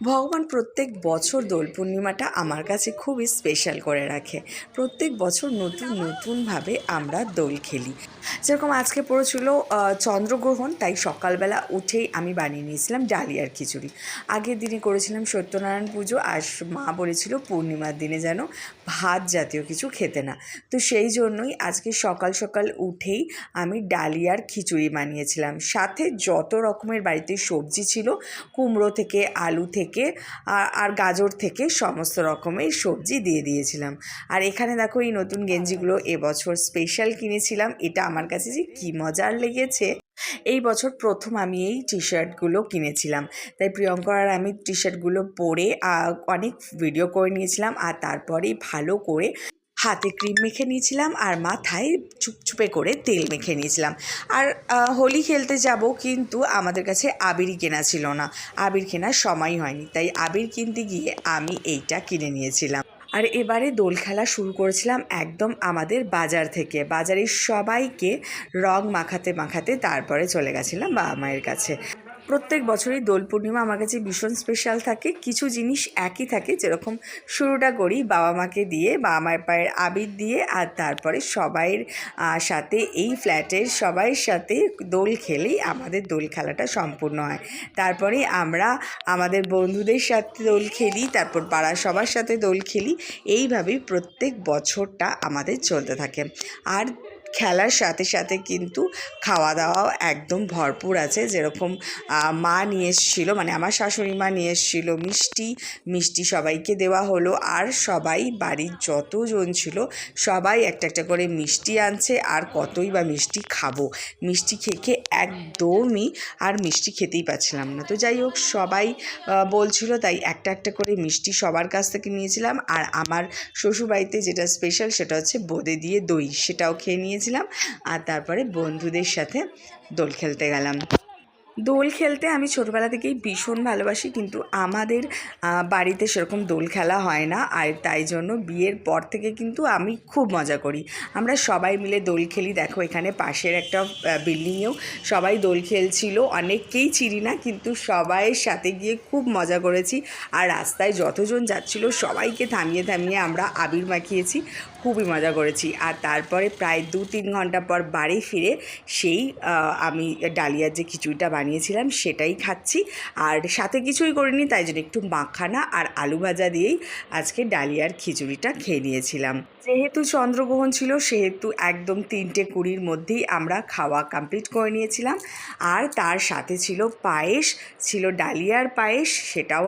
ভগবান প্রত্যেক বছর দোল পূর্ণিমাটা আমার কাছে খুবই স্পেশাল করে রাখে। প্রত্যেক বছর নতুন নতুনভাবে আমরা দোল খেলি। যেরকম আজকে পড়েছিল চন্দ্রগ্রহণ, তাই সকালবেলা উঠেই আমি বানিয়ে নিয়েছিলাম ডালিয়ার খিচুড়ি। আগের দিনে করেছিলাম সত্যনারায়ণ পুজো, আর মা বলেছিল পূর্ণিমার দিনে যেন ভাত জাতীয় কিছু খেতে না। তো সেই জন্যই আজকে সকাল সকাল উঠেই আমি ডালিয়ার খিচুড়ি বানিয়েছিলাম। সাথে যত রকমের বাড়িতে সবজি ছিল, কুমড়ো থেকে, আলু থেকে আর গাজর থেকে সমস্ত রকমের সবজি দিয়ে দিয়েছিলাম। আর এখানে দেখো এই নতুন গেঞ্জিগুলো এবছর স্পেশাল কিনেছিলাম। এটা আমার কাছে যে কী মজার লেগেছে। এই বছর প্রথম আমি এই টি শার্টগুলো কিনেছিলাম, তাই প্রিয়ঙ্কর আর আমি টি শার্টগুলো পরে অনেক ভিডিও করে নিয়েছিলাম। আর তারপরেই ভালো করে হাতে ক্রিম মেখে নিয়েছিলাম আর মাথায় চুপচুপে করে তেল মেখে নিয়েছিলাম। আর হোলি খেলতে যাব, কিন্তু আমাদের কাছে আবিরই কেনা ছিল না, আবির কেনার সময় হয়নি, তাই আবির কিনতে গিয়ে আমি এইটা কিনে নিয়েছিলাম। আর এবারে দোল খেলা শুরু করেছিলাম একদম আমাদের বাজার থেকে। বাজারের সবাইকে রং মাখাতে মাখাতে তারপরে চলে গেছিলাম বাবা মায়ের কাছে। প্রত্যেক বছরই দোল পূর্ণিমা আমার কাছে ভীষণ স্পেশাল থাকে। কিছু জিনিস একই থাকে, যেরকম শুরুটা করি বাবা মাকে দিয়ে, বাবা মায়ের পায়ের আবির দিয়ে, আর তারপরে সবাইয়ের সাথে এই ফ্ল্যাটের সবাইয়ের সাথে দোল খেলেই আমাদের দোল খেলাটা সম্পূর্ণ হয়। তারপরে আমরা আমাদের বন্ধুদের সাথে দোল খেলি, তারপর পাড়ার সবার সাথে দোল খেলি। এইভাবেই প্রত্যেক বছরটা আমাদের চলতে থাকে। আর খেলার সাথে সাথে কিন্তু খাওয়া দাওয়াও একদম ভরপুর আছে। যেরকম মা নিয়ে এসেছিলো, মানে আমার শাশুড়ি মা নিয়ে এসেছিলো মিষ্টি সবাইকে দেওয়া হলো। আর সবাই বাড়ির যতজন ছিল সবাই একটা একটা করে মিষ্টি আনছে। আর কতই বা মিষ্টি খাবো, মিষ্টি খেয়ে একদমই আর মিষ্টি খেতেই পাচ্ছিলাম না। তো যাই হোক, সবাই বলছিল, তাই একটা একটা করে মিষ্টি সবার কাছ থেকে নিয়েছিলাম। আর আমার শ্বশুরবাড়িতে যেটা স্পেশাল সেটা হচ্ছে বোঁদে দিয়ে দই, সেটাও খেয়ে নিয়েছিলাম। আর তারপরে বন্ধুদের সাথে দোল খেলতে গেলাম। দোল খেলতে আমি ছোটোবেলা থেকেই ভীষণ ভালোবাসি, কিন্তু আমাদের বাড়িতে সেরকম দোল খেলা হয় না। আর তাই জন্য বিয়ের পর থেকে কিন্তু আমি খুব মজা করি। আমরা সবাই মিলে দোল খেলি। দেখো এখানে পাশের একটা বিল্ডিংয়েও সবাই দোল খেলছিল। অনেককেই চিনি না, কিন্তু সবাইয়ের সাথে গিয়ে খুব মজা করেছি। আর রাস্তায় যতজন যাচ্ছিল সবাইকে থামিয়ে থামিয়ে আমরা আবির মাখিয়েছি, খুবই মজা করেছি। আর তারপরে প্রায় 2-3 ঘন্টা পর বাড়ি ফিরে সেই আমি ডালিয়ার যে খিচুড়িটা বানিয়েছিলাম সেটাই খাচ্ছি। আর সাথে কিছুই করিনি, তাই জন্য একটু মাখানা আর আলু ভাজা দিয়েই আজকে ডালিয়ার খিচুড়িটা খেয়ে নিয়েছিলাম। যেহেতু চন্দ্রগ্রহণ ছিল, সেহেতু একদম 3:20-র মধ্যেই আমরা খাওয়া কমপ্লিট করে নিয়েছিলাম। আর তার সাথে ছিল পায়েস, ছিল ডালিয়ার পায়েস, সেটাও